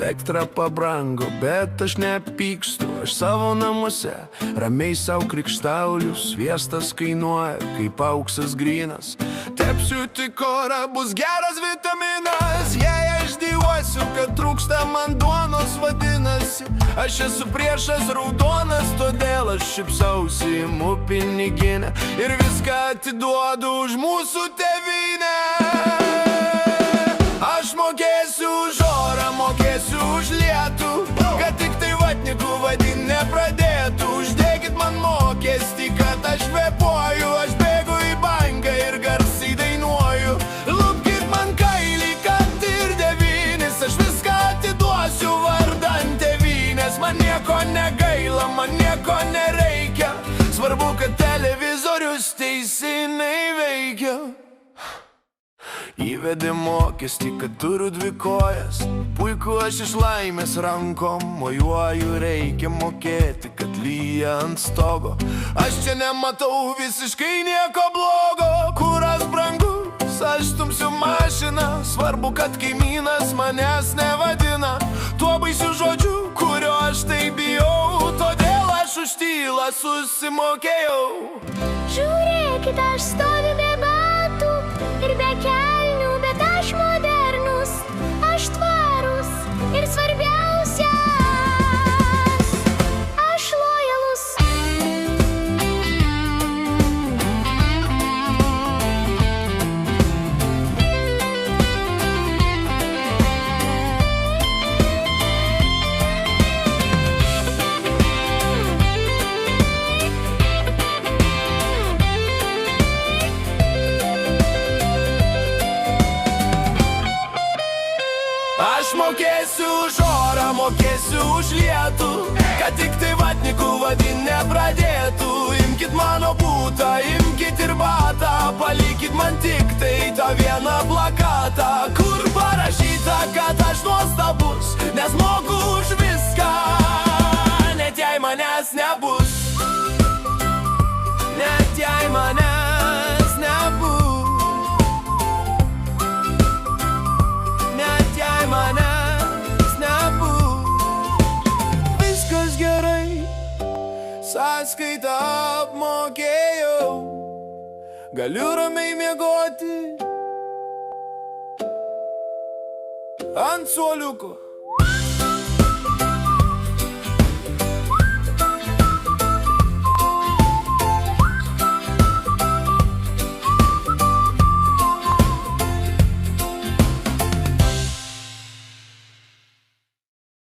Elektra pabrango, bet aš nepykstu. Aš savo namuose ramiai savo krikštauliu. Sviestas kainuoja kaip auksas grynas. Tepsiu tik orą, bus geras vitaminas. Jei aš dijuosiu, kad trūksta man duonos, vadinasi aš esu priešas raudonas. Todėl aš šypsausi, imu piniginę ir viską atiduodu už mūsų tėvynę. Aš mokėsiu už orą, mokėsiu už lietų, kad tik tai vatnikų vadin nepradėtų. Uždėkit man mokestį, kad aš kvepuoju. Aš bėgu į banką ir garsiai dainuoju. Lupkit man kailį, kad ir devynis. Aš viską atiduosiu vardan tėvynės. Man nieko negaila, man nieko nereikia. Svarbu, kad televizorius teisingai veikia. Įvedė mokestį, kad turiu dvi kojas. Puiku, aš iš laimės rankom mojuoju. Reikia mokėti, kad lyja ant stogo. Aš čia nematau visiškai nieko blogo. Kuras brangus, aš stumsiu mašiną. Svarbu, kad kaimynas manęs nevadina tuo baisiu žodžiu, kurio aš taip bijau. Todėl aš už tylą susimokėjau. Žiūrėkit, aš stoviu be batų ir be kelnių, bet aš modernus, aš tvarus ir svarbiausias, aš lojalus. Aš mokėsiu už orą, mokėsiu už lietų, kad tik tai vatnikų vadin nepradėtų. Imkit mano butą, imkit ir batą, palikit man tik tai tą vieną plakatą, kur parašyta, kad aš nuostabus, nes moku už viską, net jei manęs nebus. Net jei manęs nebus. Manęs nebus. Viskas gerai, sąskaitą apmokėjau. Galiu ramiai miegoti ant suoliuko